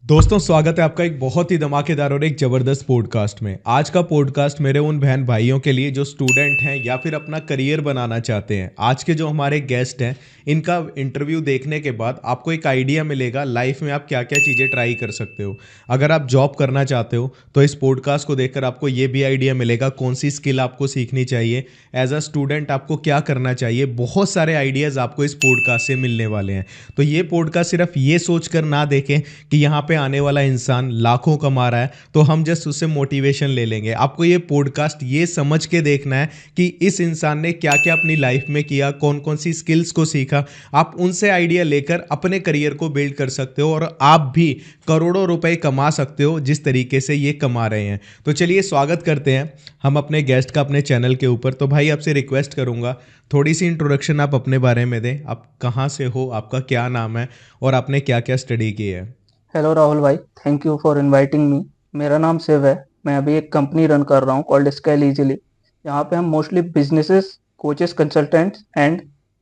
दोस्तों, स्वागत है आपका एक बहुत ही धमाकेदार और एक ज़बरदस्त पॉडकास्ट में। आज का पॉडकास्ट मेरे उन बहन भाइयों के लिए जो स्टूडेंट हैं या फिर अपना करियर बनाना चाहते हैं। आज के जो हमारे गेस्ट हैं, इनका इंटरव्यू देखने के बाद आपको एक आइडिया मिलेगा लाइफ में आप क्या क्या चीज़ें ट्राई कर सकते हो। अगर आप जॉब करना चाहते हो तो इस पॉडकास्ट को देखकर आपको ये भी आइडिया मिलेगा कौन सी स्किल आपको सीखनी चाहिए। एज अ स्टूडेंट आपको क्या करना चाहिए। बहुत सारे आइडियाज़ आपको इस पॉडकास्ट से मिलने वाले हैं। तो ये पॉडकास्ट सिर्फ ये सोच कर ना देखें कि यहाँ पे आने वाला इंसान लाखों कमा रहा है तो हम जस्ट उससे मोटिवेशन ले लेंगे। आपको ये पॉडकास्ट ये समझ के देखना है कि इस इंसान ने क्या क्या अपनी लाइफ में किया, कौन कौन सी स्किल्स को सीखा। आप उनसे आइडिया लेकर अपने करियर को बिल्ड कर सकते हो और आप भी करोड़ों रुपए कमा सकते हो जिस तरीके से ये कमा रहे हैं। तो चलिए स्वागत करते हैं हम अपने गेस्ट का अपने चैनल के ऊपर। तो भाई आपसे रिक्वेस्ट करूंगा थोड़ी सी इंट्रोडक्शन आप अपने बारे में दें। आप कहाँ से हो, आपका क्या नाम है और आपने क्या क्या स्टडी की है। हेलो राहुल भाई, thank you for inviting me. मेरा नाम शिव है। मैं अभी एक कंपनी रन कर रहा हूँ कॉल्ड स्केल इजीली। यहाँ पे हम mostly businesses, coaches, consultants and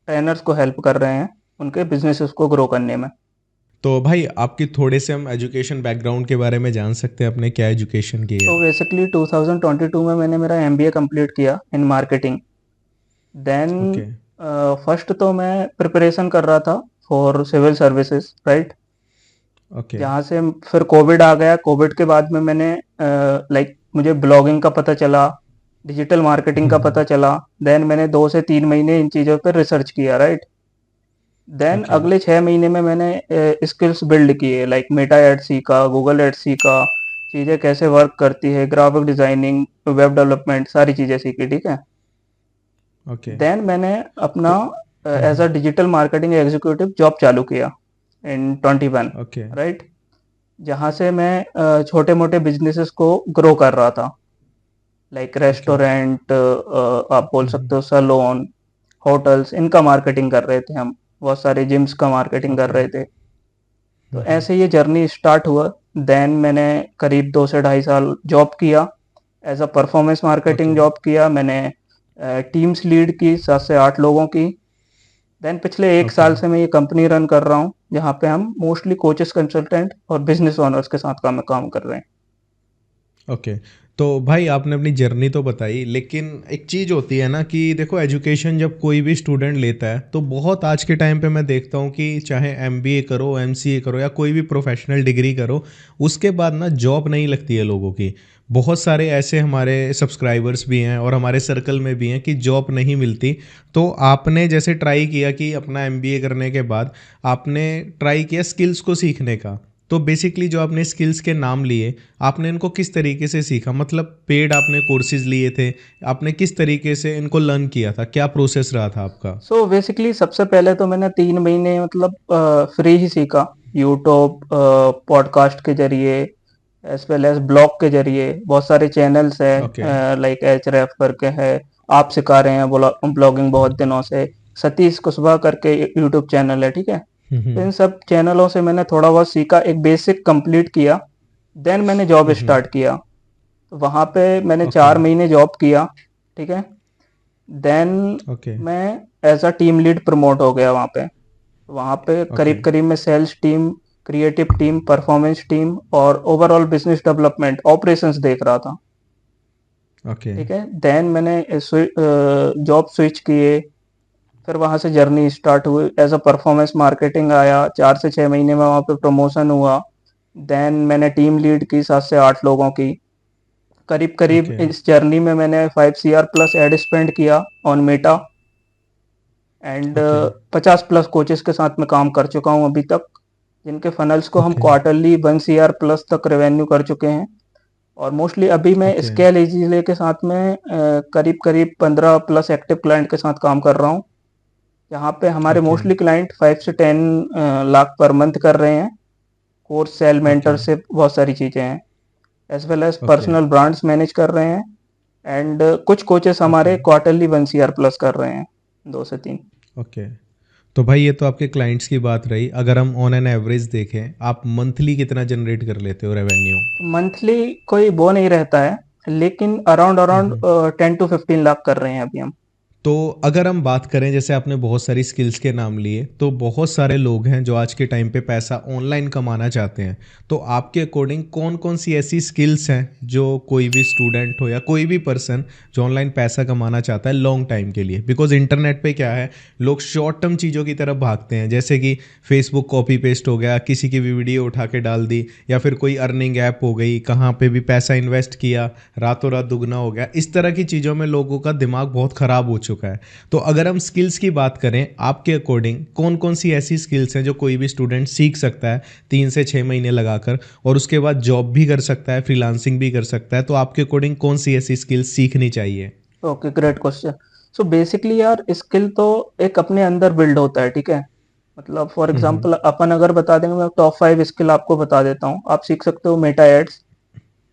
trainers को हेल्प कर रहे हैं उनके बिजनेसेस को ग्रो करने में। तो भाई आपकी थोड़े से हम एजुकेशन बैकग्राउंड के बारे में जान सकते हैं, आपने क्या एजुकेशन की है। तो बेसिकली 2022 में मैंने मेरा एमबीए कंप्लीट किया in marketing. Then okay. First तो मैं प्रिपरेशन कर रहा था for civil services, right. Okay. जहाँ से फिर कोविड आ गया। कोविड के बाद में मैंने मुझे ब्लॉगिंग का पता चला, डिजिटल मार्केटिंग का पता चला। देन मैंने 2 से 3 महीने इन चीज़ों पर रिसर्च किया, राइट। Then okay. अगले 6 महीने में मैंने स्किल्स बिल्ड किए, लाइक मेटा एड सीखा, गूगल एड सीखा, चीज़ें कैसे वर्क करती है, ग्राफिक डिजाइनिंग, वेब डेवलपमेंट, सारी चीज़ें सीखी, ठीक है। ओके। देन मैंने अपना तो as a digital marketing executive job चालू किया इन 21, ओके। राइट। जहाँ से मैं छोटे मोटे बिजनेसेस को ग्रो कर रहा था, लाइक ओके। रेस्टोरेंट, आप बोल सकते हो सैलून, होटल्स, इनका मार्केटिंग कर रहे थे हम। बहुत सारे जिम्स का मार्केटिंग कर ओके। रहे थे। तो ऐसे ये जर्नी स्टार्ट हुआ। देन मैंने करीब 2 से ढाई साल जॉब किया, as a performance marketing okay. Job किया मैंने। टीम्स लीड की 7 से 8 लोगों की। देन पिछले एक ओके। साल से मैं ये कंपनी रन कर रहा हूँ, जहाँ पे हम मोस्टली कोचेस, कंसल्टेंट और बिजनेस ओनर्स के साथ काम कर रहे हैं। ओके। तो भाई आपने अपनी जर्नी तो बताई, लेकिन एक चीज़ होती है ना कि देखो एजुकेशन जब कोई भी स्टूडेंट लेता है तो बहुत आज के टाइम पे मैं देखता हूँ कि चाहे एमबीए करो, एमसीए करो या कोई भी प्रोफेशनल डिग्री करो, उसके बाद ना जॉब नहीं लगती है लोगों की। बहुत सारे ऐसे हमारे सब्सक्राइबर्स भी हैं और हमारे सर्कल में भी हैं कि जॉब नहीं मिलती। तो आपने जैसे ट्राई किया कि अपना एमबीए करने के बाद आपने ट्राई किया स्किल्स को सीखने का। तो बेसिकली जो आपने स्किल्स के नाम लिए, आपने इनको किस तरीके से सीखा? मतलब पेड आपने कोर्सेज लिए थे, आपने किस तरीके से इनको लर्न किया था, क्या प्रोसेस रहा था आपका? सो बेसिकली सबसे पहले तो मैंने 3 महीने मतलब फ्री ही सीखा, यूट्यूब पॉडकास्ट के जरिए, एज वेल एज ब्लॉग के जरिए। बहुत सारे चैनल्स ओके। हैं, लाइक एच रैफ करके है, आप सिखा रहे हैं ब्लॉगिंग बहुत दिनों से। सतीश कुशवाहा करके यूट्यूब चैनल है, ठीक है। तो इन सब चैनलों से मैंने थोड़ा बहुत सीखा, एक बेसिक कंप्लीट किया। देन मैंने जॉब स्टार्ट किया। तो वहाँ पे मैंने ओके। 4 महीने जॉब किया, ठीक है। Then okay. मैं as a team lead promote हो गया वहाँ पे। वहाँ पे ओके। करीब करीब मैं sales team, creative team, performance team और ओवरऑल बिजनेस डेवलपमेंट ऑपरेशंस देख रहा था, ओके। ठीक है। देन मैंने जॉब स्विच किए। फिर वहाँ से जर्नी स्टार्ट हुई, एज अ परफॉर्मेंस मार्केटिंग आया। 4 से 6 महीने में वहाँ पे प्रमोशन हुआ। देन मैंने टीम लीड की 7 से 8 लोगों की। करीब करीब ओके। इस जर्नी में मैंने 5 CR प्लस एड स्पेंड किया on Meta. And okay. 50 plus coaches के साथ मैं काम कर चुका हूँ अभी तक, जिनके फनल्स को हम ओके। क्वार्टरली 1 CR प्लस तक रेवेन्यू कर चुके हैं। और मोस्टली अभी मैं ओके। स्केल इजीली के साथ में करीब करीब 15 प्लस एक्टिव क्लाइंट के साथ काम कर रहा हूँ। यहाँ पे हमारे ओके। मोस्टली क्लाइंट 5 से 10 लाख पर मंथ कर रहे हैं। Course, cell, okay. मेंटरशिप, बहुत सारी चीज़ें हैं। As well as okay. Personal brands manage कर रहे हैं। एंड कुछ कोचेस ओके। हमारे क्वार्टरली 1 CR प्लस कर रहे हैं, 2 से 3। ओके। तो भाई ये तो आपके क्लाइंट्स की बात रही। अगर हम ऑन एन एवरेज देखें, आप मंथली कितना जनरेट कर लेते हो रेवेन्यू? तो मंथली कोई वो नहीं रहता है, लेकिन अराउंड अराउंड 10 to 15 लाख कर रहे हैं अभी हम। तो अगर हम बात करें, जैसे आपने बहुत सारी स्किल्स के नाम लिए, तो बहुत सारे लोग हैं जो आज के टाइम पे पैसा ऑनलाइन कमाना चाहते हैं। तो आपके अकॉर्डिंग कौन कौन सी ऐसी स्किल्स हैं जो कोई भी स्टूडेंट हो या कोई भी पर्सन जो ऑनलाइन पैसा कमाना चाहता है लॉन्ग टाइम के लिए? बिकॉज इंटरनेट पे क्या है, लोग शॉर्ट टर्म चीज़ों की तरफ भागते हैं, जैसे कि फेसबुक कॉपी पेस्ट हो गया, किसी की भी वीडियो उठा के डाल दी, या फिर कोई अर्निंग ऐप हो गई, कहाँ पे भी पैसा इन्वेस्ट किया, रातों रात दुगना हो गया। इस तरह की चीज़ों में लोगों का दिमाग बहुत ख़राब हो चुका है। तो अगर हम स्किल्स की बात करें, आपके अकॉर्डिंग कौन कौन सी ऐसी स्किल्स हैं जो कोई भी स्टूडेंट सीख सकता है 3 से 6 महीने लगाकर, और उसके बाद जॉब भी कर सकता है, फ्रीलांसिंग भी कर सकता है? तो आपके अकॉर्डिंग कौन सी ऐसी स्किल्स सीखनी चाहिए? Okay, great question. So basically यार, स्किल तो एक अपने अंदर बिल्ड होता है, ठीक है। मतलब फॉर हम्म। एग्जांपल अपन अगर बता देंगे, मैं टॉप 5 स्किल आपको बता देता हूँ। आप सीख सकते हो मेटा एड्स,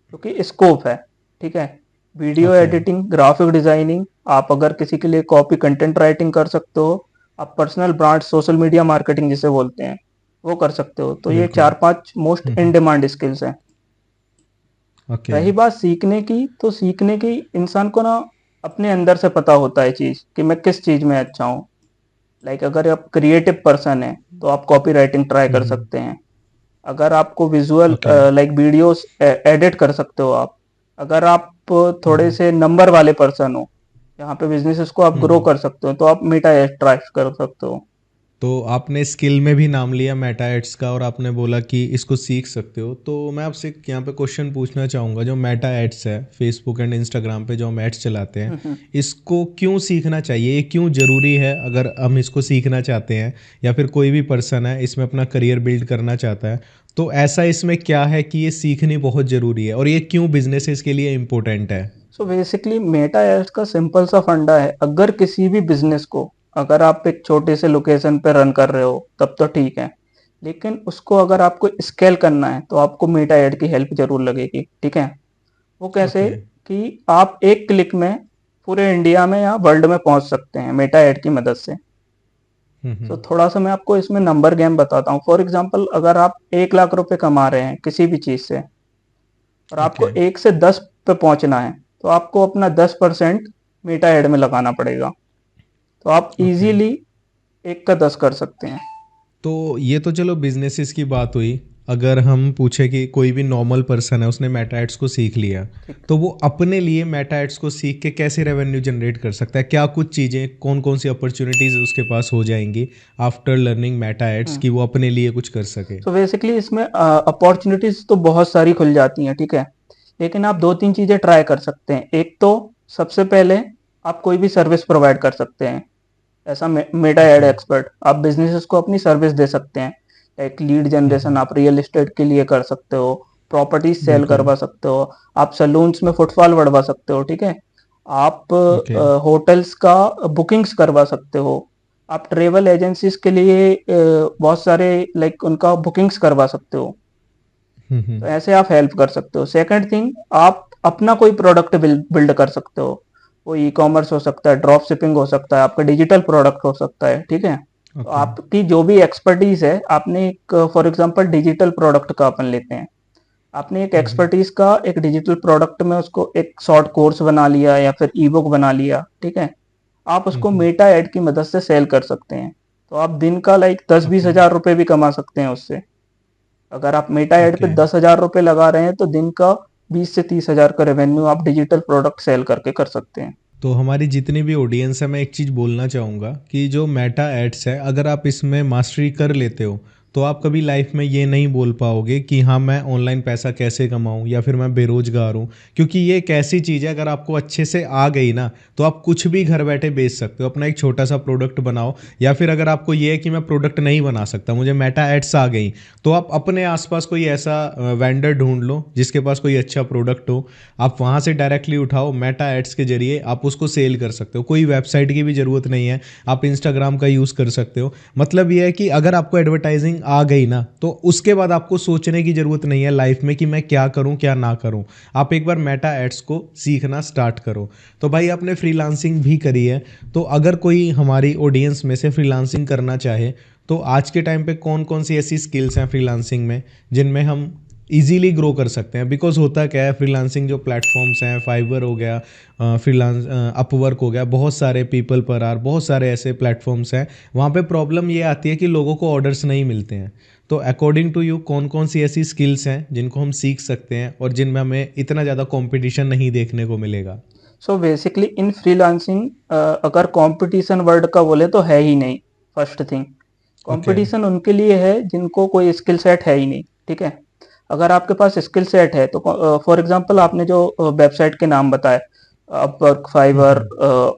क्योंकि स्कोप है, ठीक है। Video okay. Editing, graphic designing, आप अगर किसी के लिए कॉपी कंटेंट राइटिंग कर सकते हो। आप personal brand, social media marketing जिसे बोलते हैं, वो कर सकते हो। तो ये बिल्कुल। 4-5 most in hmm. Demand skills हैं। ओके। रही बात सीखने की, तो सीखने की इंसान को ना अपने अंदर से पता होता है चीज, कि मैं किस चीज में अच्छा हूँ। लाइक अगर आप क्रिएटिव पर्सन है, तो आप कॉपी राइटिंग ट्राई कर हम्म। सकते हैं। अगर आपको visual, okay. Like videos edit कर सकते हो आप। अगर आप थोड़े हम्म। से नंबर वाले पर्सन हो, यहाँ पे बिजनेसेस को आप ग्रो हम्म। कर सकते हो, तो आप मेटा ट्राई कर सकते हो। तो आपने स्किल में भी नाम लिया मेटा एड्स का, और आपने बोला कि इसको सीख सकते हो। तो मैं आपसे यहाँ पे क्वेश्चन पूछना चाहूँगा, जो मेटा एड्स है फेसबुक एंड इंस्टाग्राम पे जो हम एड्स चलाते हैं, हम्म। इसको क्यों सीखना चाहिए? ये क्यों ज़रूरी है अगर हम इसको सीखना चाहते हैं, या फिर कोई भी पर्सन है इसमें अपना करियर बिल्ड करना चाहता है, तो ऐसा इसमें क्या है कि ये सीखनी बहुत ज़रूरी है, और ये क्यों बिजनेसेस के लिए इम्पोर्टेंट है? सो बेसिकली मेटा एड्स का सिंपल सा फंडा है। अगर किसी भी बिजनेस को, अगर आप एक छोटे से लोकेशन पे रन कर रहे हो तब तो ठीक है, लेकिन उसको अगर आपको स्केल करना है, तो आपको मेटा एड की हेल्प जरूर लगेगी, ठीक है। वो कैसे? ओके। कि आप एक क्लिक में पूरे इंडिया में या वर्ल्ड में पहुंच सकते हैं मेटा एड की मदद से। हम्म। तो थोड़ा सा मैं आपको इसमें नंबर गेम बताता हूँ। फॉर एग्जांपल, अगर आप 1 लाख रुपए कमा रहे हैं किसी भी चीज से, और आपको ओके। 1 से 10 पे पहुंचना है, तो आपको अपना 10% मेटा एड में लगाना पड़ेगा। तो आप ओके। इजीली 1 का 10 कर सकते हैं। तो ये तो चलो बिजनेसेस की बात हुई। अगर हम पूछे कि कोई भी नॉर्मल पर्सन है, उसने मेटा एड्स को सीख लिया, ठीक। तो वो अपने लिए मेटा एड्स को सीख के कैसे रेवेन्यू जनरेट कर सकता है? क्या कुछ चीज़ें, कौन कौन सी अपॉर्चुनिटीज़ उसके पास हो जाएंगी आफ्टर लर्निंग मेटा एड्स, हम्म। कि वो अपने लिए कुछ कर सके? तो बेसिकली इसमें अपॉर्चुनिटीज तो बहुत सारी खुल जाती हैं, ठीक है। लेकिन आप 2-3 चीजें ट्राई कर सकते हैं। एक तो सबसे पहले आप कोई भी सर्विस प्रोवाइड कर सकते हैं। ऐसा मेटा एड ओके। एक्सपर्ट, आप बिजनेसेस को अपनी सर्विस दे सकते हैं। एक लीड जनरेशन आप रियल एस्टेट के लिए कर सकते हो, प्रॉपर्टीज सेल बिल्कुल। करवा सकते हो, आप सलून्स में फुटफॉल बढ़वा सकते हो, ठीक है। आप ओके। होटल्स का बुकिंग्स करवा सकते हो। आप ट्रेवल एजेंसीज के लिए बहुत सारे, लाइक उनका बुकिंग्स करवा सकते हो। तो हम्म। ऐसे आप हेल्प कर सकते हो। सेकंड थिंग, आप अपना कोई प्रोडक्ट बिल्ड कर सकते हो। वो ई कॉमर्स हो सकता है, ड्रॉप शिपिंग हो सकता है, आपका डिजिटल प्रोडक्ट हो सकता है, ठीक है। तो ओके। आपकी जो भी एक्सपर्टीज है, आपने एक, फॉर एग्जांपल डिजिटल प्रोडक्ट का अपन लेते हैं, आपने एक हम्म। एक्सपर्टीज का एक डिजिटल प्रोडक्ट में उसको एक शॉर्ट कोर्स बना लिया या फिर ई बुक बना लिया, ठीक है। आप उसको हम्म। मेटा एड की मदद से सेल कर सकते हैं। तो आप दिन का लाइक 10-20 हज़ार रुपए भी कमा सकते हैं उससे। अगर आप मेटा एड पे ओके। 10 हज़ार रुपए लगा रहे हैं, तो दिन का 20 से 30 हज़ार का रेवेन्यू आप डिजिटल प्रोडक्ट सेल करके कर सकते हैं। तो हमारी जितनी भी ऑडियंस है, मैं एक चीज़ बोलना चाहूँगा कि जो मेटा एड्स है, अगर आप इसमें मास्टरी कर लेते हो, तो आप कभी लाइफ में ये नहीं बोल पाओगे कि हाँ मैं ऑनलाइन पैसा कैसे कमाऊँ, या फिर मैं बेरोजगार हूँ। क्योंकि ये एक ऐसी चीज़ है, अगर आपको अच्छे से आ गई ना, तो आप कुछ भी घर बैठे बेच सकते हो। अपना एक छोटा सा प्रोडक्ट बनाओ, या फिर अगर आपको ये है कि मैं प्रोडक्ट नहीं बना सकता, मुझे मेटा एड्स आ गई, तो आप अपने आसपास कोई ऐसा वेंडर ढूंढ लो जिसके पास कोई अच्छा प्रोडक्ट हो। आप वहाँ से डायरेक्टली उठाओ, मेटा एड्स के जरिए आप उसको सेल कर सकते हो। कोई वेबसाइट की भी ज़रूरत नहीं है, आप इंस्टाग्राम का यूज़ कर सकते हो। मतलब ये है कि अगर आपको एडवर्टाइजिंग आ गई ना, तो उसके बाद आपको सोचने की ज़रूरत नहीं है लाइफ में कि मैं क्या करूँ क्या ना करूँ। आप एक बार मेटा एड्स को सीखना स्टार्ट करो। तो भाई आपने फ्रीलांसिंग भी करी है, तो अगर कोई हमारी ऑडियंस में से फ्रीलांसिंग करना चाहे, तो आज के टाइम पे कौन कौन सी ऐसी स्किल्स हैं फ्रीलांसिंग में जिनमें हम इजीली ग्रो कर सकते हैं। बिकॉज होता क्या है, फ्रीलांसिंग जो प्लेटफॉर्म्स हैं, फाइवर हो गया, फ्रीलांस अपवर्क हो गया, बहुत सारे पीपल पर आर, बहुत सारे ऐसे प्लेटफॉर्म्स हैं, वहाँ पे प्रॉब्लम ये आती है कि लोगों को ऑर्डर्स नहीं मिलते हैं। तो अकॉर्डिंग टू यू कौन कौन सी ऐसी स्किल्स हैं जिनको हम सीख सकते हैं और जिनमें हमें इतना ज़्यादा कंपटीशन नहीं देखने को मिलेगा? सो बेसिकली इन फ्रीलांसिंग अगर कंपटीशन वर्ड का बोले तो है ही नहीं। First thing, okay. कंपटीशन उनके लिए है जिनको कोई स्किल सेट है ही नहीं, ठीक है। अगर आपके पास स्किल सेट है तो फॉर एग्जांपल आपने जो वेबसाइट के नाम बताए, अपवर्क, फाइवर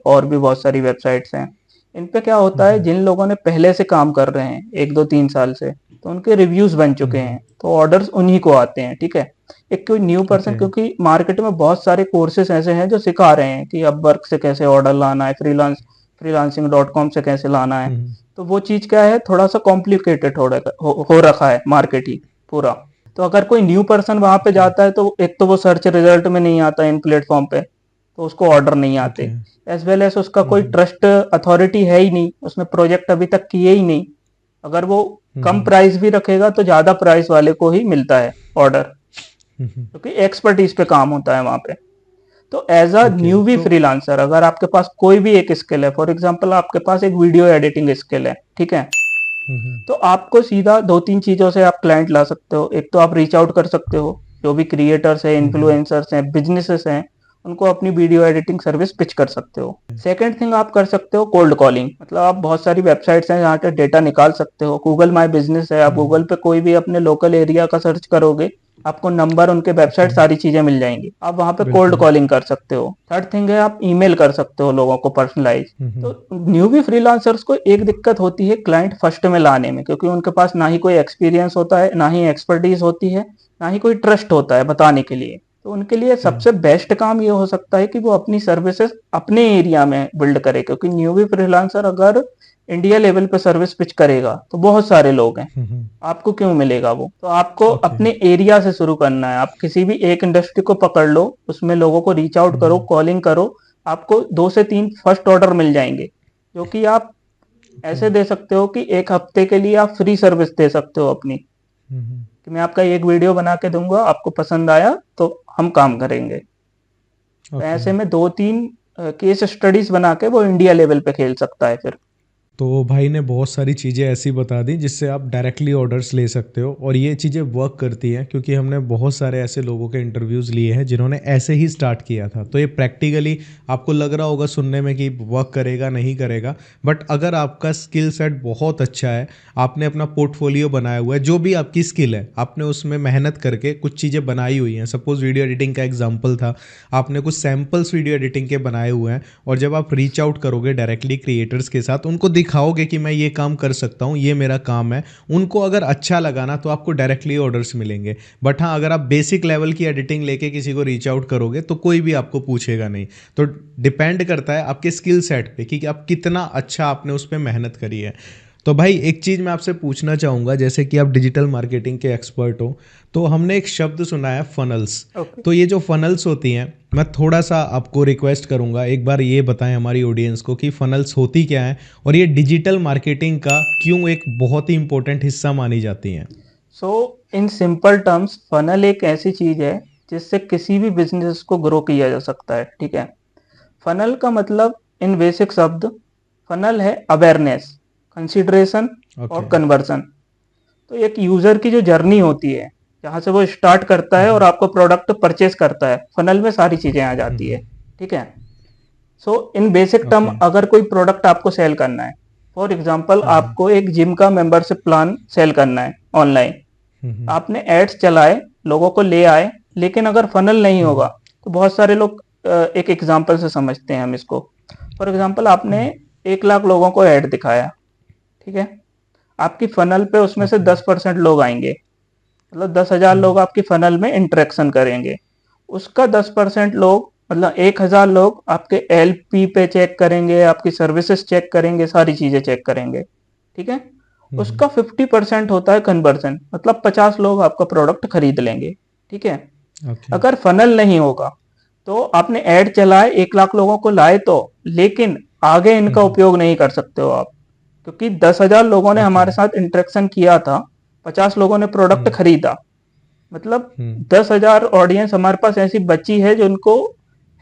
और भी बहुत सारी वेबसाइट्स हैं। इन पे क्या होता है, जिन लोगों ने पहले से काम कर रहे हैं 1 2 3 साल से, तो उनके रिव्यूज बन चुके हैं, तो ऑर्डर्स उन्हीं को आते हैं, ठीक है। एक कोई न्यू पर्सन, ओके। क्योंकि मार्केट में बहुत सारे कोर्सेज ऐसे हैं जो सिखा रहे हैं कि अपवर्क से कैसे ऑर्डर लाना है, फ्रीलांसिंग.com से कैसे लाना है। तो वो चीज क्या है, थोड़ा सा कॉम्प्लिकेटेड हो रखा है मार्केट ही पूरा। तो अगर कोई न्यू पर्सन वहां पे जाता है तो एक तो वो सर्च रिजल्ट में नहीं आता इन प्लेटफॉर्म पे, तो उसको ऑर्डर नहीं ओके। आते। एज वेल एज उसका कोई ट्रस्ट अथॉरिटी है ही नहीं, उसने प्रोजेक्ट अभी तक किए ही नहीं। अगर वो कम प्राइस भी रखेगा तो ज्यादा प्राइस वाले को ही मिलता है ऑर्डर, क्योंकि एक्सपर्टीज पे काम होता है वहां पे। तो एज अ ओके। न्यूवी तो फ्रीलांसर अगर आपके पास कोई भी एक स्किल है, फॉर एग्जांपल आपके पास एक वीडियो एडिटिंग स्किल है, ठीक है, तो आपको सीधा 2 3 चीजों से आप क्लाइंट ला सकते हो। एक तो आप रीच आउट कर सकते हो, जो भी क्रिएटर्स हैं, इन्फ्लुएंसर्स हैं, बिजनेसेस हैं, उनको अपनी वीडियो एडिटिंग सर्विस पिच कर सकते हो। सेकंड थिंग आप कर सकते हो कोल्ड कॉलिंग, मतलब आप बहुत सारी वेबसाइट्स हैं जहाँ पे डेटा निकाल सकते हो। गूगल माई बिजनेस है, आप गूगल पे कोई भी अपने लोकल एरिया का सर्च करोगे, आपको नंबर, उनके वेबसाइट, सारी चीजें मिल जाएंगी। आप वहां पे कोल्ड बिल्कुल। कॉलिंग कर सकते हो। थर्ड थिंग है आप ईमेल कर सकते हो लोगों को पर्सनलाइज। तो न्यूबी फ्रीलांसर्स को एक दिक्कत होती है क्लाइंट फर्स्ट में लाने में, क्योंकि उनके पास ना ही कोई एक्सपीरियंस होता है, ना ही एक्सपर्टीज होती है, ना ही कोई ट्रस्ट होता है बताने के लिए। तो उनके लिए सबसे बेस्ट काम ये हो सकता है कि वो अपनी सर्विसेज अपने एरिया में बिल्ड करे, क्योंकि न्यूबी फ्रीलांसर अगर इंडिया लेवल पे सर्विस पिच करेगा तो बहुत सारे लोग हैं, आपको क्यों मिलेगा वो? तो आपको ओके। अपने एरिया से शुरू करना है। आप किसी भी एक इंडस्ट्री को पकड़ लो, उसमें लोगों को रीच आउट करो, कॉलिंग करो, आपको 2 से 3 फर्स्ट ऑर्डर मिल जाएंगे, जो कि आप ओके। ऐसे दे सकते हो कि एक हफ्ते के लिए आप फ्री सर्विस दे सकते हो अपनी, कि मैं आपका एक वीडियो बना के दूंगा, आपको पसंद आया तो हम काम करेंगे। तो ओके। ऐसे में 2 3 केस स्टडीज बना के वो इंडिया लेवल पे खेल सकता है फिर। तो भाई ने बहुत सारी चीज़ें ऐसी बता दी जिससे आप डायरेक्टली ऑर्डर्स ले सकते हो, और ये चीज़ें वर्क करती हैं क्योंकि हमने बहुत सारे ऐसे लोगों के इंटरव्यूज़ लिए हैं जिन्होंने ऐसे ही स्टार्ट किया था। तो ये प्रैक्टिकली आपको लग रहा होगा सुनने में कि वर्क करेगा नहीं करेगा, बट अगर आपका स्किल सेट बहुत अच्छा है, आपने अपना पोर्टफोलियो बनाया हुआ है, जो भी आपकी स्किल है आपने उसमें मेहनत करके कुछ चीज़ें बनाई हुई हैं। सपोज़ वीडियो एडिटिंग का एग्जाम्पल था, आपने कुछ सैम्पल्स वीडियो एडिटिंग के बनाए हुए हैं, और जब आप रीच आउट करोगे डायरेक्टली क्रिएटर्स के साथ, उनको दिखाओगे कि मैं ये काम कर सकता हूँ, ये मेरा काम है, उनको अगर अच्छा लगा ना तो आपको डायरेक्टली ऑर्डर्स मिलेंगे। बट हाँ, अगर आप बेसिक लेवल की एडिटिंग लेके किसी को रीच आउट करोगे तो कोई भी आपको पूछेगा नहीं। तो डिपेंड करता है आपके स्किल सेट पे कि आप कितना अच्छा आपने उस पर मेहनत करी है। तो भाई एक चीज़ मैं आपसे पूछना चाहूँगा, जैसे कि आप डिजिटल मार्केटिंग के एक्सपर्ट हो, तो हमने एक शब्द सुना है फनल्स। ओके। तो ये जो फनल्स होती हैं, मैं थोड़ा सा आपको रिक्वेस्ट करूंगा, एक बार ये बताएं हमारी ऑडियंस को कि फनल्स होती क्या हैं और ये डिजिटल मार्केटिंग का क्यों एक बहुत ही इंपॉर्टेंट हिस्सा मानी जाती हैं। सो इन सिंपल टर्म्स, फनल एक ऐसी चीज है जिससे किसी भी बिजनेस को ग्रो किया जा सकता है, ठीक है। फनल का मतलब इन बेसिक शब्द, फनल है अवेयरनेस, कंसिडरेशन ओके। और कन्वर्सन। तो एक यूजर की जो जर्नी होती है, जहां से वो स्टार्ट करता है और आपको प्रोडक्ट परचेस करता है, फनल में सारी चीजें आ जाती है, ठीक है। सो इन बेसिक टर्म, ओके। अगर कोई प्रोडक्ट आपको सेल करना है, फॉर एग्जांपल आपको एक जिम का मेंबरशिप प्लान सेल करना है ऑनलाइन, आपने एड्स चलाए, लोगों को ले आए, लेकिन अगर फनल नहीं होगा तो बहुत सारे लोग, एक एग्जांपल से समझते हैं हम इसको। फॉर एग्जांपल आपने 1 लाख लोगों को ऐड दिखाया, ठीक है। आपकी फनल पे उसमें से ओके। 10% लोग आएंगे, मतलब 10,000 लोग आपकी फनल में इंटरेक्शन करेंगे। उसका 10% लोग, मतलब 1,000 लोग आपके एलपी पे चेक करेंगे, आपकी सर्विसेज चेक करेंगे, सारी चीजें चेक करेंगे, ठीक है। उसका 50% होता है कन्वर्जन, मतलब 50 लोग आपका प्रोडक्ट खरीद लेंगे, ठीक है। ओके। अगर फनल नहीं होगा तो आपने ऐड चलाए, 1 लाख लोगों को लाए तो, लेकिन आगे इनका उपयोग नहीं कर सकते हो आप, क्योंकि 10,000 लोगों ने ओके। हमारे साथ इंटरेक्शन किया था, 50 लोगों ने प्रोडक्ट खरीदा, मतलब हम्म 10,000 ऑडियंस हमारे पास ऐसी बची है जो उनको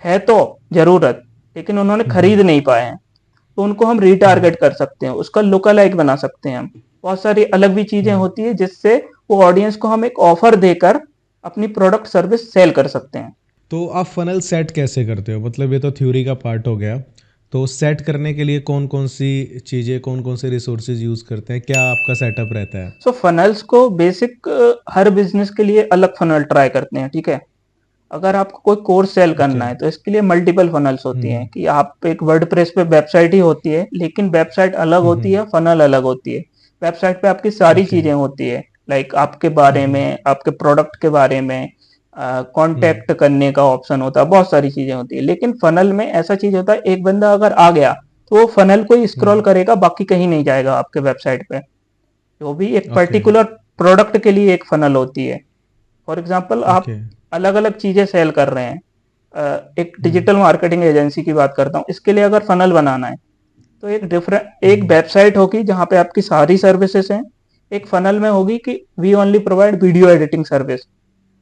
है तो जरूरत, लेकिन उन्होंने हम्म खरीद नहीं पाए हैं, तो उनको हम हम्म रीटारगेट कर सकते हैं, उसका लुक-अलाइक बना सकते हैं हम। बहुत सारी अलग भी चीजें हम्म। होती है जिससे वो ऑडियंस को हम एक ऑफर देकर अपनी प्रोडक्ट सर्विस सेल कर सकते हैं। तो आप फनल सेट कैसे करते हो? मतलब ये तो थ्योरी का पार्ट हो गया। तो सेट करने के लिए कौन कौन सी चीज़ें, कौन कौन से रिसोर्सेज यूज़ करते हैं? क्या आपका सेटअप रहता है? सो फनल्स को बेसिक हर बिजनेस के लिए अलग फनल ट्राई करते हैं, ठीक है। अगर आपको कोई कोर्स सेल ओके। करना है तो इसके लिए मल्टीपल फनल्स होती हैं हम्म कि आप एक वर्डप्रेस पे वेबसाइट ही होती है, लेकिन वेबसाइट अलग होती हम्म। है, फनल अलग होती है। वेबसाइट पे आपकी सारी ओके। चीजें होती है, लाइक आपके बारे हम्म में, आपके प्रोडक्ट के बारे में, हम्म कांटेक्ट करने का ऑप्शन होता है, बहुत सारी चीजें होती है। लेकिन फनल में ऐसा चीज होता है, एक बंदा अगर आ गया तो वो फनल को ही स्क्रॉल हम्म। करेगा, बाकी कहीं नहीं जाएगा आपके वेबसाइट पे। जो भी एक ओके। पर्टिकुलर प्रोडक्ट के लिए एक फनल होती है। फॉर एग्जांपल आप ओके। अलग अलग चीजें सेल कर रहे हैं, एक हम्म डिजिटल मार्केटिंग एजेंसी की बात करता हूँ, इसके लिए अगर फनल बनाना है तो एक हम्म। वेबसाइट होगी जहां पे आपकी सारी सर्विसेज हैं। एक फनल में होगी कि we only provide video editing service,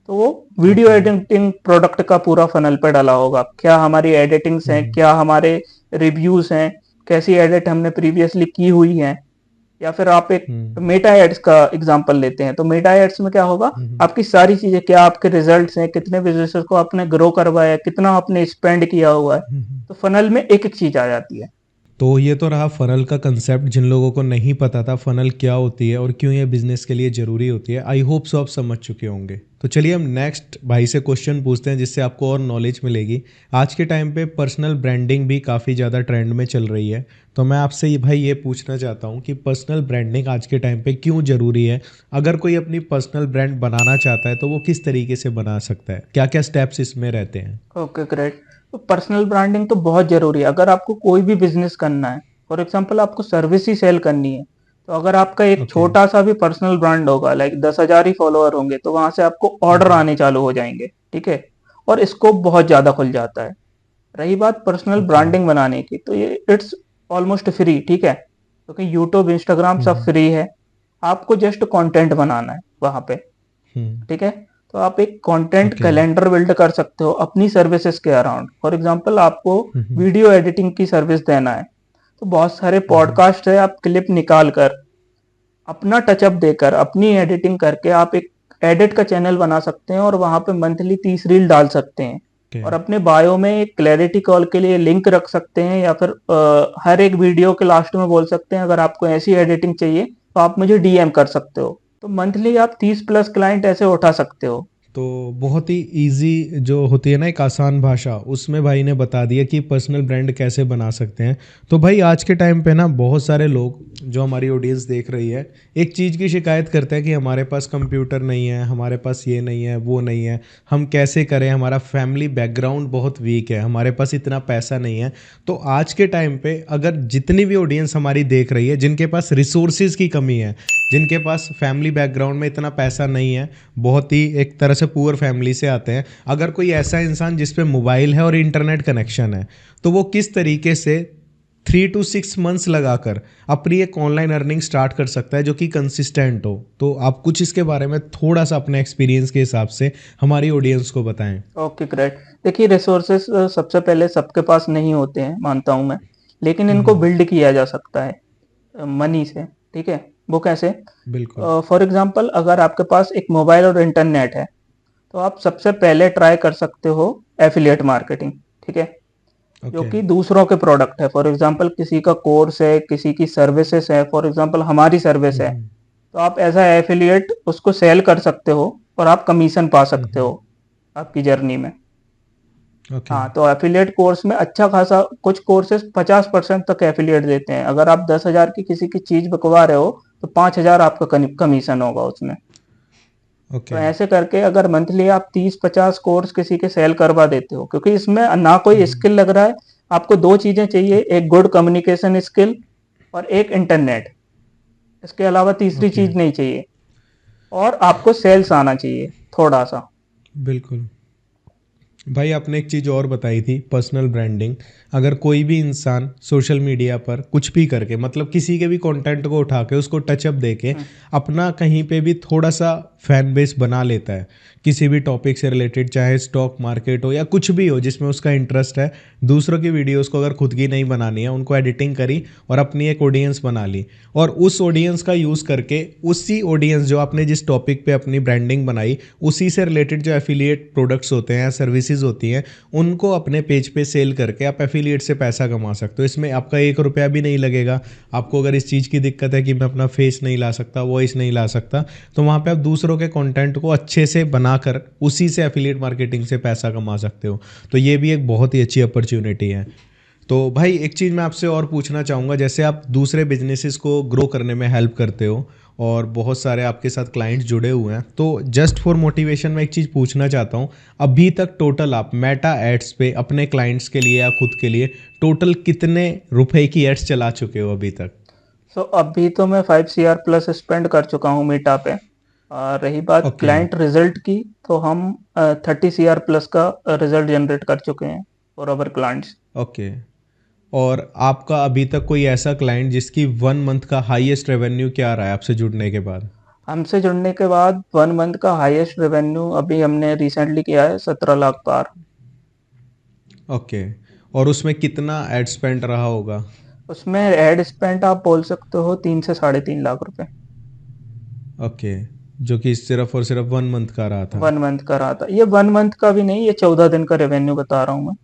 तो वो वीडियो ओके। एडिटिंग प्रोडक्ट का पूरा फनल पे डाला होगा, क्या हमारी एडिटिंग्स हैं, हम्म क्या हमारे रिव्यूज हैं, कैसी एडिट हमने प्रीवियसली की हुई है। या फिर आप एक हम्म मेटा एड्स का एग्जांपल लेते हैं, तो मेटा एड्स में क्या होगा, हम्म आपकी सारी चीजें, क्या आपके रिजल्ट्स हैं, कितने विजिटर्स को आपने ग्रो करवाया है, कितना आपने स्पेंड किया हुआ है। हम्म। तो फनल में एक एक चीज आ जाती है। तो ये तो रहा फ़नल का कंसेप्ट। जिन लोगों को नहीं पता था फ़नल क्या होती है और क्यों ये बिज़नेस के लिए ज़रूरी होती है, आई होप सो आप समझ चुके होंगे। तो चलिए हम नेक्स्ट भाई से क्वेश्चन पूछते हैं जिससे आपको और नॉलेज मिलेगी। आज के टाइम पे पर्सनल ब्रांडिंग भी काफ़ी ज़्यादा ट्रेंड में चल रही है। तो मैं आपसे ये भाई ये पूछना चाहता हूँ कि पर्सनल ब्रांडिंग आज के टाइम पे क्यों ज़रूरी है? अगर कोई अपनी पर्सनल ब्रांड बनाना चाहता है तो वो किस तरीके से बना सकता है? क्या क्या स्टेप्स इसमें रहते हैं? Okay great. तो पर्सनल ब्रांडिंग तो बहुत जरूरी है अगर आपको कोई भी बिजनेस करना है। फॉर एग्जांपल आपको सर्विस ही सेल करनी है, तो अगर आपका एक ओके। छोटा सा भी पर्सनल ब्रांड होगा, लाइक 10,000 ही फॉलोअर होंगे, तो वहां से आपको ऑर्डर हम्म। आने चालू हो जाएंगे, ठीक है। और स्कोप बहुत ज्यादा खुल जाता है। रही बात पर्सनल ओके। ब्रांडिंग बनाने की, तो ये इट्स ऑलमोस्ट फ्री, ठीक है, क्योंकि यूट्यूब, इंस्टाग्राम सब हम्म फ्री है। आपको जस्ट कंटेंट बनाना है वहां पे, हम्म। ठीक है। तो आप एक कंटेंट ओके। कैलेंडर बिल्ड कर सकते हो अपनी सर्विसेज के अराउंड। फॉर एग्जांपल आपको हम्म वीडियो एडिटिंग की सर्विस देना है, तो बहुत सारे हम्म। पॉडकास्ट है, आप क्लिप निकाल कर अपना टचअप देकर अपनी एडिटिंग करके आप एक एडिट का चैनल बना सकते हैं और वहां पे मंथली 30 रील डाल सकते हैं। ओके। और अपने बायो में एक क्लैरिटी कॉल के लिए लिंक रख सकते हैं, या फिर हर एक वीडियो के लास्ट में बोल सकते हैं अगर आपको ऐसी एडिटिंग चाहिए तो आप मुझे डीएम कर सकते हो। तो मंथली आप 30 प्लस क्लाइंट ऐसे उठा सकते हो। तो बहुत ही इजी जो होती है ना, एक आसान भाषा, उसमें भाई ने बता दिया कि पर्सनल ब्रांड कैसे बना सकते हैं। तो भाई आज के टाइम पे ना बहुत सारे लोग जो हमारी ऑडियंस देख रही है, एक चीज़ की शिकायत करते हैं कि हमारे पास कंप्यूटर नहीं है, हमारे पास ये नहीं है, वो नहीं है, हम कैसे करें, हमारा फैमिली बैकग्राउंड बहुत वीक है, हमारे पास इतना पैसा नहीं है। तो आज के टाइम पे अगर जितनी भी ऑडियंस हमारी देख रही है, जिनके पास रिसोर्सेज की कमी है, जिनके पास फैमिली बैकग्राउंड में इतना पैसा नहीं है, बहुत ही एक तरह से पुअर फैमिली से आते हैं, अगर कोई ऐसा इंसान जिस पे मोबाइल है और इंटरनेट कनेक्शन है, तो वो किस तरीके से 3 to 6 मंथ्स लगाकर अपनी एक ऑनलाइन अर्निंग स्टार्ट कर सकता है जो कि कंसिस्टेंट हो? तो आप कुछ इसके बारे में थोड़ा सा अपने एक्सपीरियंस के हिसाब से हमारी ऑडियंस को बताएं। Okay great. देखिए रिसोर्सेस सबसे पहले सबके पास नहीं होते हैं, मानता हूं मैं, लेकिन इनको हम्म। बिल्ड किया जा सकता है मनी से, ठीक है। वो कैसे? बिल्कुल। फॉर एग्जांपल अगर आपके पास एक मोबाइल और इंटरनेट है, तो आप सबसे पहले ट्राई कर सकते हो एफिलिएट मार्केटिंग, ठीक है, जो ओके। कि दूसरों के प्रोडक्ट है। फॉर एग्जांपल किसी का कोर्स है, किसी की सर्विसेज है, फॉर एग्जांपल हमारी सर्विस है, तो आप एज अ एफिलिएट उसको सेल कर सकते हो और आप कमीशन पा सकते हो आपकी जर्नी में। ओके। हाँ, तो एफिलिएट कोर्स में अच्छा खासा, कुछ कोर्सेज 50% तक एफिलिएट देते हैं। अगर आप 10,000 की किसी की चीज बिकवा रहे हो तो 5,000 आपका कमीशन होगा उसमें। तो ओके। ऐसे करके अगर मंथली आप 30-50 कोर्स किसी के सेल करवा देते हो, क्योंकि इसमें ना कोई स्किल लग रहा है, आपको दो चीजें चाहिए, एक गुड कम्युनिकेशन स्किल और एक इंटरनेट। इसके अलावा तीसरी ओके। चीज नहीं चाहिए। और आपको सेल्स आना चाहिए थोड़ा सा। बिल्कुल। भाई आपने एक चीज़ और बताई थी, पर्सनल ब्रांडिंग। अगर कोई भी इंसान सोशल मीडिया पर कुछ भी करके, मतलब किसी के भी कंटेंट को उठा के उसको टचअप दे के अपना कहीं पे भी थोड़ा सा फैन बेस बना लेता है, किसी भी टॉपिक से रिलेटेड, चाहे स्टॉक मार्केट हो या कुछ भी हो जिसमें उसका इंटरेस्ट है, दूसरों की वीडियोस को अगर खुद की नहीं बनानी है, उनको एडिटिंग करी और अपनी एक ऑडियंस बना ली, और उस ऑडियंस का यूज़ करके उसी ऑडियंस जो आपने जिस टॉपिक पे अपनी ब्रांडिंग बनाई, उसी से रिलेटेड जो एफिलिएट प्रोडक्ट्स होते हैं या सर्विसेज होती हैं, उनको अपने पेज पे सेल करके आप एफिलिएट से पैसा कमा सकते हो। इसमें आपका 1 रुपया भी नहीं लगेगा। आपको अगर इस चीज़ की दिक्कत है कि मैं अपना फेस नहीं ला सकता, वॉइस नहीं ला सकता, तो वहाँ पे आप दूसरों के कंटेंट को अच्छे से बनाकर उसी से एफिलिएट मार्केटिंग से पैसा कमा सकते हो। तो ये भी एक बहुत ही अच्छी अपॉर्चुनिटी है। तो भाई एक चीज़ मैं आपसे और पूछना चाहूँगा, जैसे आप दूसरे बिजनेसेस को ग्रो करने में हेल्प करते हो और बहुत सारे आपके साथ क्लाइंट्स जुड़े हुए हैं, तो जस्ट फॉर मोटिवेशन मैं एक चीज़ पूछना चाहता हूँ, अभी तक टोटल आप मेटा एड्स पे अपने क्लाइंट्स के लिए या खुद के लिए टोटल कितने रुपए की एड्स चला चुके हो अभी तक? सो अभी तो मैं 5 CR प्लस स्पेंड कर चुका हूँ मीटा पे। और रही बात ओके। क्लाइंट रिजल्ट की, तो हम 30 CR प्लस का रिजल्ट जनरेट कर चुके हैं फॉर अवर क्लाइंट्स। ओके। और आपका अभी तक कोई ऐसा क्लाइंट जिसकी 1 मंथ का हाईएस्ट रेवेन्यू क्या रहा है आपसे जुड़ने के बाद? हमसे जुड़ने के बाद 1 मंथ का हाईएस्ट रेवेन्यू अभी हमने रिसेंटली किया है 17 लाख पार। ओके। और उसमें कितना एड स्पेंड रहा होगा? उसमें एड स्पेंड आप बोल सकते हो 3 से 3.5 लाख रुपए। ओके। जो कि सिर्फ और सिर्फ 1 मंथ का रहा था। 1 मंथ का रहा था। ये 1 मंथ का भी नहीं, ये 14 दिन का रेवेन्यू बता रहा हूँ मैं।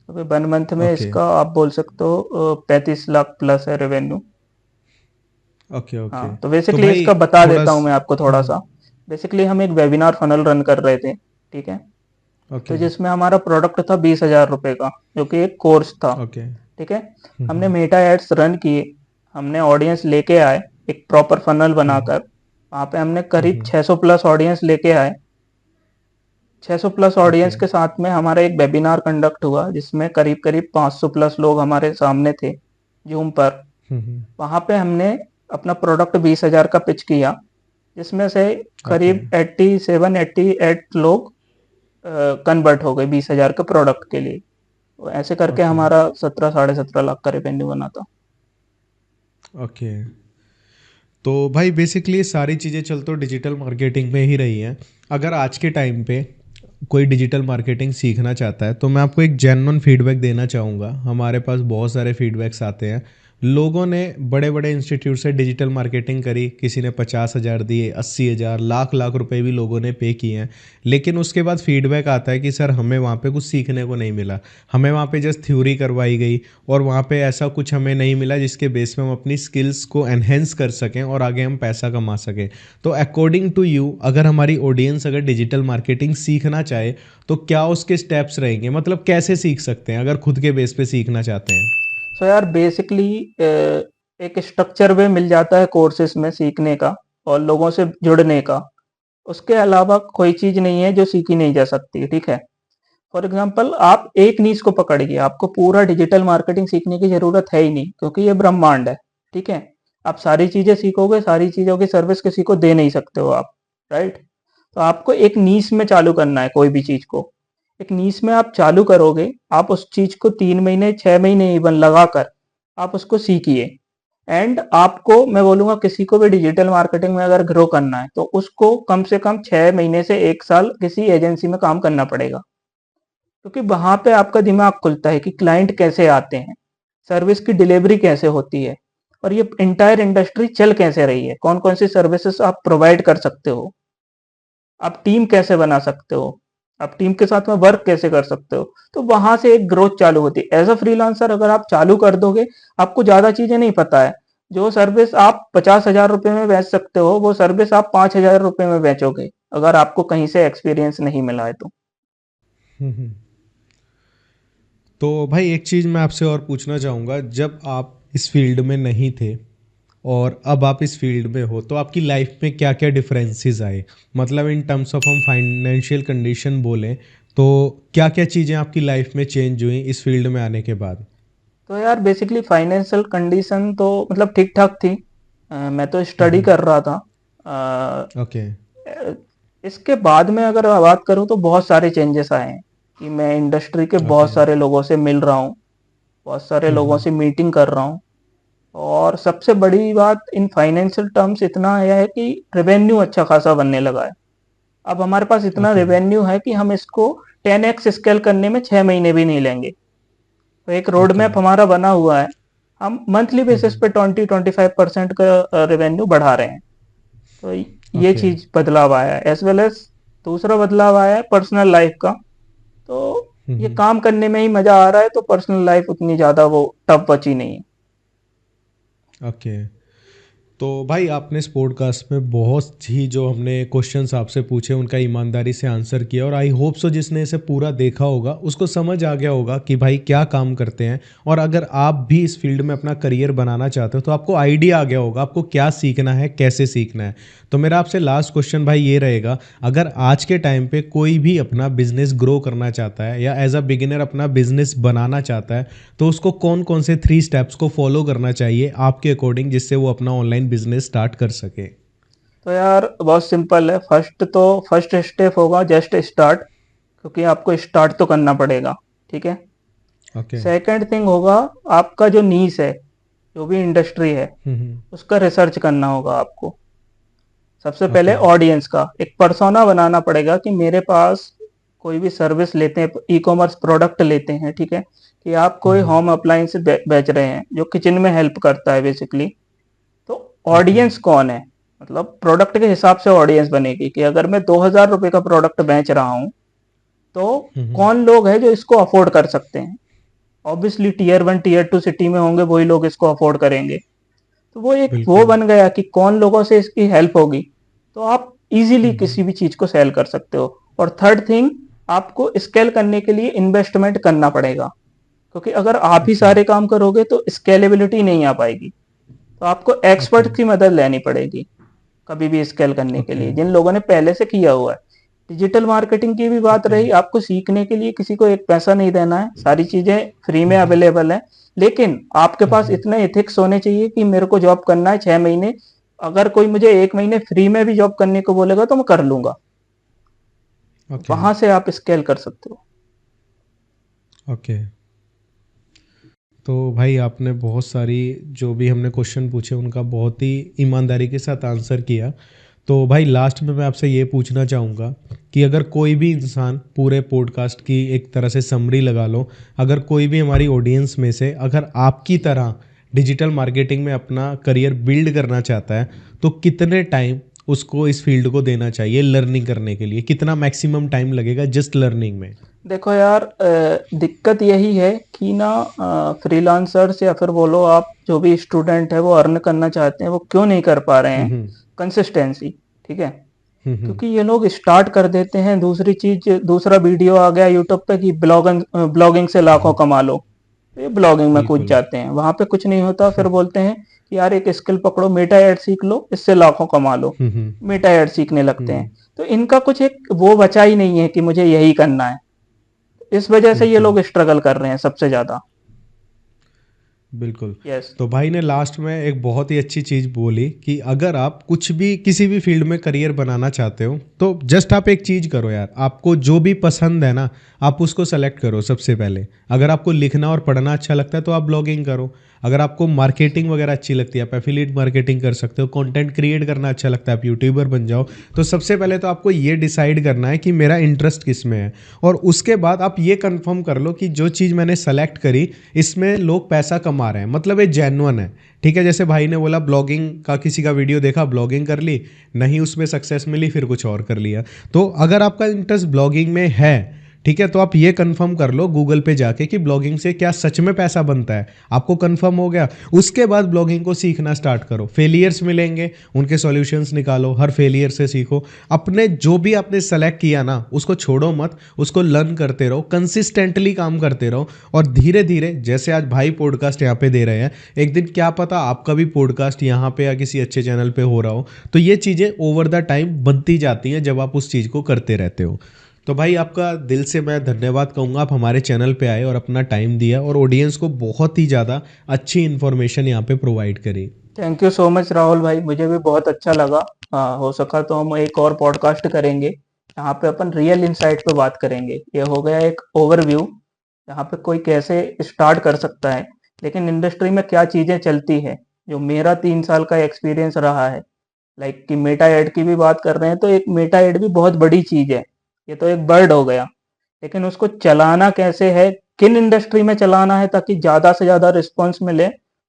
तो 1 मंथ में ओके। इसका आप बोल सकते हो 35 लाख प्लस है रेवेन्यू। ओके। ओके। हाँ, तो तो बेसिकली भाई इसका बता थोड़ा देता हूँ मैं आपको थोड़ा सा। बेसिकली हम एक वेबिनार फनल रन कर रहे थे, ठीक है। तो ओके। जिसमें हमारा प्रोडक्ट था 20,000 रुपए का, जो कि एक कोर्स था, ओके। ठीक है। हमने मेटा एड्स रन किए, हमने ऑडियंस लेके आए एक प्रॉपर फनल बनाकर। वहाँ पे हमने करीब 600 प्लस ऑडियंस लेके आए। 600 प्लस ओके। ऑडियंस के साथ में हमारा एक वेबिनार कंडक्ट हुआ, जिसमें करीब करीब 500 प्लस लोग हमारे सामने थे जूम पर। वहाँ पे हमने अपना प्रोडक्ट 20,000 का पिच किया, जिसमें से ओके। करीब 87-88 लोग कन्वर्ट हो गए 20,000 के प्रोडक्ट के लिए। तो ऐसे करके ओके। हमारा 17 साढ़े 17 लाख का रेवेन्यू बना था। ओके। तो भाई बेसिकली सारी चीज़ें चल तो डिजिटल मार्केटिंग में ही रही हैं। अगर आज के टाइम पे कोई डिजिटल मार्केटिंग सीखना चाहता है, तो मैं आपको एक जेन्युइन फीडबैक देना चाहूँगा। हमारे पास बहुत सारे फीडबैक्स आते हैं। लोगों ने बड़े बड़े इंस्टीट्यूट से डिजिटल मार्केटिंग करी, किसी ने 50,000 दिए, 80,000, लाख लाख रुपए भी लोगों ने पे किए हैं। लेकिन उसके बाद फीडबैक आता है कि सर हमें वहाँ पे कुछ सीखने को नहीं मिला, हमें वहाँ पे जस्ट थ्योरी करवाई गई और वहाँ पे ऐसा कुछ हमें नहीं मिला जिसके बेस पे हम अपनी स्किल्स को एनहेंस कर सकें और आगे हम पैसा कमा सकें। तो अकॉर्डिंग टू यू, अगर हमारी ऑडियंस अगर डिजिटल मार्केटिंग सीखना चाहे, तो क्या उसके स्टेप्स रहेंगे, मतलब कैसे सीख सकते हैं अगर खुद के बेस पे सीखना चाहते हैं? सो यार बेसिकली एक स्ट्रक्चर वे मिल जाता है कोर्सेज में सीखने का और लोगों से जुड़ने का। उसके अलावा कोई चीज नहीं है जो सीखी नहीं जा सकती, ठीक है। फॉर एग्जाम्पल आप एक नीच को पकड़िए, आपको पूरा डिजिटल मार्केटिंग सीखने की जरूरत है ही नहीं, क्योंकि ये ब्रह्मांड है, ठीक है। आप सारी चीजें सीखोगे, सारी चीजों की सर्विस किसी को दे नहीं सकते हो आप, राइट। तो आपको एक नीच में चालू करना है कोई भी चीज को। एक नीच में आप चालू करोगे, आप उस चीज को 3 महीने 6 महीने इवन लगाकर आप उसको सीखिए। एंड आपको मैं बोलूंगा, किसी को भी डिजिटल मार्केटिंग में अगर ग्रो करना है, तो उसको कम से कम 6 महीने से 1 साल किसी एजेंसी में काम करना पड़ेगा। क्योंकि वहां पे आपका दिमाग खुलता है कि क्लाइंट कैसे आते हैं, सर्विस की डिलीवरी कैसे होती है, और ये इंटायर इंडस्ट्री चल कैसे रही है, कौन कौन सी सर्विसेज आप प्रोवाइड कर सकते हो, आप टीम कैसे बना सकते हो, आप टीम के साथ में वर्क कैसे कर सकते हो। तो वहां से एक ग्रोथ चालू होती है। एज अ फ्रीलांसर अगर आप चालू कर दोगे, आपको ज्यादा चीजें नहीं पता है, जो सर्विस आप 50,000 रुपए में बेच सकते हो, वो सर्विस आप 5,000 रुपए में बेचोगे, अगर आपको कहीं से एक्सपीरियंस नहीं मिला है तो। तो भाई एक चीज़ मैं आपसे और पूछना चाहूँगा, जब आप इस फील्ड में नहीं थे और अब आप इस फील्ड में हो, तो आपकी लाइफ में क्या क्या डिफरेंसेस आए? मतलब इन टर्म्स ऑफ हम फाइनेंशियल कंडीशन बोलें, तो क्या क्या चीज़ें आपकी लाइफ में चेंज हुई इस फील्ड में आने के बाद? तो यार बेसिकली फाइनेंशियल कंडीशन तो मतलब ठीक ठाक थी। मैं तो स्टडी कर रहा था। ओके। इसके बाद में अगर बात करूं तो बहुत सारे चेंजेस आए हैं। कि मैं इंडस्ट्री के बहुत ओके। सारे लोगों से मिल रहा हूँ, बहुत सारे लोगों से मीटिंग कर रहा हूँ। और सबसे बड़ी बात इन फाइनेंशियल टर्म्स इतना है कि रेवेन्यू अच्छा खासा बनने लगा है। अब हमारे पास इतना ओके। रेवेन्यू है कि हम इसको 10x स्केल करने में 6 महीने भी नहीं लेंगे। तो एक रोड ओके। मैप हमारा बना हुआ है। हम मंथली बेसिस पे 20-25% का रेवेन्यू बढ़ा रहे हैं। तो ये ओके। चीज बदलाव आया है, एज वेल एज दूसरा बदलाव आया है पर्सनल लाइफ का। तो ये काम करने में ही मजा आ रहा है, तो पर्सनल लाइफ उतनी ज्यादा वो टफ बची नहीं है। ओके। तो भाई आपने इस पॉडकास्ट में बहुत ही जो हमने क्वेश्चंस आपसे पूछे उनका ईमानदारी से आंसर किया, और आई होप सो जिसने इसे पूरा देखा होगा उसको समझ आ गया होगा कि भाई क्या काम करते हैं। और अगर आप भी इस फील्ड में अपना करियर बनाना चाहते हो तो आपको आइडिया आ गया होगा आपको क्या सीखना है, कैसे सीखना है। तो मेरा आपसे लास्ट क्वेश्चन भाई ये रहेगा, अगर आज के टाइम पे कोई भी अपना बिजनेस ग्रो करना चाहता है या एज अ बिगिनर अपना बिजनेस बनाना चाहता है, तो उसको कौन कौन से 3 स्टेप्स को फॉलो करना चाहिए आपके अकॉर्डिंग, जिससे वो अपना ऑनलाइन बिजनेस स्टार्ट कर सके? तो यार बहुत सिंपल है। फर्स्ट स्टेप होगा जस्ट स्टार्ट, क्योंकि आपको स्टार्ट तो करना पड़ेगा। ठीक है। ओके। सेकंड थिंग होगा, आपका जो नीश है, जो भी इंडस्ट्री है, हम्म। उसका रिसर्च करना होगा आपको। सबसे पहले ओके। ऑडियंस का एक पर्सोना बनाना पड़ेगा कि मेरे पास कोई भी सर्विस लेते हैं, ई कॉमर्स प्रोडक्ट लेते हैं, ठीक है, कि आप कोई हम्म। होम अप्लायंस बेच रहे हैं जो किचन में हेल्प करता है बेसिकली। तो ओके। ऑडियंस कौन है, मतलब प्रोडक्ट के हिसाब से ऑडियंस बनेगी कि अगर मैं 2,000 रुपए का प्रोडक्ट बेच रहा हूँ, तो हम्म। कौन लोग हैं जो इसको अफोर्ड कर सकते हैं। ऑब्वियसली टीयर 1 टीयर 2 सिटी में होंगे वही लोग इसको अफोर्ड करेंगे। तो वो एक वो बिल्कुल। बन गया कि कौन लोगों से इसकी हेल्प होगी। तो आप इजीली हम्म। किसी भी चीज को सेल कर सकते हो। और थर्ड थिंग, आपको स्केल करने के लिए इन्वेस्टमेंट करना पड़ेगा, क्योंकि अगर आप ही ओके। सारे काम करोगे तो स्केलेबिलिटी नहीं आ पाएगी। तो आपको ओके। एक्सपर्ट की मदद लेनी पड़ेगी कभी भी स्केल करने के ओके। लिए, जिन लोगों ने पहले से किया हुआ है। डिजिटल मार्केटिंग की भी बात ओके। रही, आपको सीखने के लिए किसी को एक पैसा नहीं देना है, सारी चीजें फ्री में अवेलेबल है। लेकिन आपके पास हम्म। इतने एथिक्स होने चाहिए कि मेरे को जॉब करना है 6 महीने, अगर कोई मुझे 1 महीने फ्री में भी जॉब करने को बोलेगा तो मैं कर लूंगा। ओके। वहां से आप स्केल कर सकते हो। ओके। तो भाई आपने बहुत सारी जो भी हमने क्वेश्चन पूछे उनका बहुत ही ईमानदारी के साथ आंसर किया। तो भाई लास्ट में मैं आपसे ये पूछना चाहूँगा कि अगर कोई भी इंसान, पूरे पॉडकास्ट की एक तरह से समरी लगा लो, अगर कोई भी हमारी ऑडियंस में से अगर आपकी तरह डिजिटल मार्केटिंग में अपना करियर बिल्ड करना चाहता है, तो कितने टाइम उसको इस फील्ड को देना चाहिए लर्निंग करने के लिए? कितना मैक्सिमम टाइम लगेगा जस्ट लर्निंग में? देखो यार, दिक्कत यही है कि ना, फ्रीलांसर्स या फिर बोलो आप जो भी स्टूडेंट है वो अर्न करना चाहते हैं, वो क्यों नहीं कर पा रहे हैं? हम्म। कंसिस्टेंसी। ठीक है। हम्म। क्योंकि ये लोग स्टार्ट कर देते हैं, दूसरी चीज, दूसरा वीडियो आ गया यूट्यूब पे कि ब्लॉगिंग से लाखों कमा लो, तो ये ब्लॉगिंग में कूद बिल्कुल। जाते हैं, वहां पे कुछ नहीं होता। फिर बोलते हैं कि यार एक स्किल पकड़ो, मेटा एड सीख लो, इससे लाखों कमा लो। हम्म। मेटा एड सीखने लगते हम्म। हैं। तो इनका कुछ एक वो बचा ही नहीं है कि मुझे यही करना है। इस वजह से ये बिल्कुल। लोग स्ट्रगल कर रहे हैं सबसे ज्यादा। बिल्कुल। यस। तो भाई ने लास्ट में एक बहुत ही अच्छी चीज़ बोली कि अगर आप कुछ भी किसी भी फील्ड में करियर बनाना चाहते हो तो जस्ट आप एक चीज़ करो यार, आपको जो भी पसंद है ना आप उसको सेलेक्ट करो सबसे पहले। अगर आपको लिखना और पढ़ना अच्छा लगता है तो आप ब्लॉगिंग करो। अगर आपको मार्केटिंग वगैरह अच्छी लगती है आप एफिलिएट मार्केटिंग कर सकते हो। कंटेंट क्रिएट करना अच्छा लगता है आप यूट्यूबर बन जाओ। तो सबसे पहले तो आपको ये डिसाइड करना है कि मेरा इंटरेस्ट किस में है, और उसके बाद आप ये कंफर्म कर लो कि जो चीज़ मैंने सेलेक्ट करी इसमें लोग पैसा कमा रहे हैं, मतलब ये जेन्युइन है। ठीक है, जैसे भाई ने बोला ब्लॉगिंग का किसी का वीडियो देखा, ब्लॉगिंग कर ली, नहीं उसमें सक्सेस मिली, फिर कुछ और कर लिया। तो अगर आपका इंटरेस्ट ब्लॉगिंग में है, ठीक है, तो आप ये कंफर्म कर लो गूगल पे जाके कि ब्लॉगिंग से क्या सच में पैसा बनता है। आपको कंफर्म हो गया, उसके बाद ब्लॉगिंग को सीखना स्टार्ट करो। फेलियर्स मिलेंगे, उनके सॉल्यूशंस निकालो, हर फेलियर से सीखो। अपने जो भी आपने सेलेक्ट किया ना उसको छोड़ो मत, उसको लर्न करते रहो, कंसिस्टेंटली काम करते रहो। और धीरे धीरे, जैसे आज भाई पॉडकास्ट यहाँ पे दे रहे हैं, एक दिन क्या पता आपका भी पॉडकास्ट यहाँ पे या किसी अच्छे चैनल पे हो रहा हो। तो ये चीज़ें ओवर द टाइम बनती जाती हैं जब आप उस चीज़ को करते रहते हो। तो भाई आपका दिल से मैं धन्यवाद कहूँगा, आप हमारे चैनल पे आए और अपना टाइम दिया और ऑडियंस को बहुत ही ज़्यादा अच्छी इन्फॉर्मेशन यहाँ पे प्रोवाइड करी। Thank you so much Rahul भाई, मुझे भी बहुत अच्छा लगा। हाँ, हो सका तो हम एक और पॉडकास्ट करेंगे। यहाँ पे अपन रियल इंसाइट पे बात करेंगे। ये हो गया एक ओवरव्यू, यहाँ पे कोई कैसे स्टार्ट कर सकता है, लेकिन इंडस्ट्री में क्या चीज़ें चलती है, जो मेरा 3 साल का एक्सपीरियंस रहा है। लाइक कि मेटा एड की भी बात कर रहे हैं, तो एक मेटा एड भी बहुत बड़ी चीज़ है। ये तो एक बर्ड हो गया, लेकिन उसको चलाना कैसे है, किन इंडस्ट्री में चलाना है ताकि ज़्यादा से ज़्यादा रिस्पॉन्स मिले,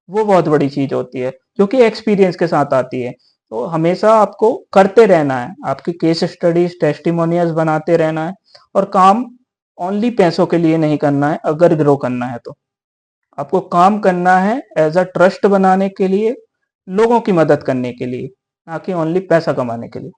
वो बहुत बड़ी चीज़ होती है, जो कि एक्सपीरियंस के साथ आती है। तो हमेशा आपको करते रहना है, आपकी केस स्टडीज टेस्टिमोनियल्स बनाते रहना है, और काम ओनली पैसों के लिए नहीं करना है। अगर ग्रो करना है तो आपको काम करना है एज अ ट्रस्ट बनाने के लिए, लोगों की मदद करने के लिए, ना कि ओनली पैसा कमाने के लिए।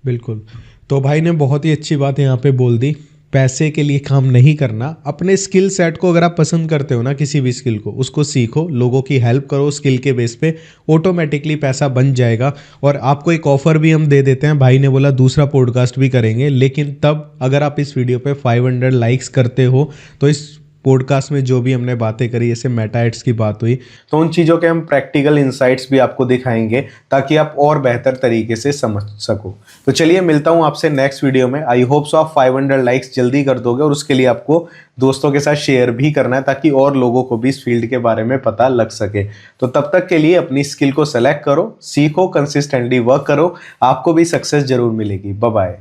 बिल्कुल। तो भाई ने बहुत ही अच्छी बात यहाँ पे बोल दी, पैसे के लिए काम नहीं करना। अपने स्किल सेट को अगर आप पसंद करते हो ना, किसी भी स्किल को, उसको सीखो, लोगों की हेल्प करो स्किल के बेस पे, ऑटोमेटिकली पैसा बन जाएगा। और आपको एक ऑफर भी हम दे देते हैं, भाई ने बोला दूसरा पॉडकास्ट भी करेंगे, लेकिन तब अगर आप इस वीडियो पे 500 लाइक्स करते हो तो इस पॉडकास्ट में जो भी हमने बातें करी, जैसे मेटा एड्स की बात हुई, तो उन चीज़ों के हम प्रैक्टिकल इंसाइट्स भी आपको दिखाएंगे ताकि आप और बेहतर तरीके से समझ सको। तो चलिए, मिलता हूँ आपसे नेक्स्ट वीडियो में। आई होप सो आप 500 लाइक्स जल्दी कर दोगे, और उसके लिए आपको दोस्तों के साथ शेयर भी करना है ताकि और लोगों को भी इस फील्ड के बारे में पता लग सके। तो तब तक के लिए अपनी स्किल को सेलेक्ट करो, सीखो, कंसिस्टेंटली वर्क करो, आपको भी सक्सेस जरूर मिलेगी। Bye bye.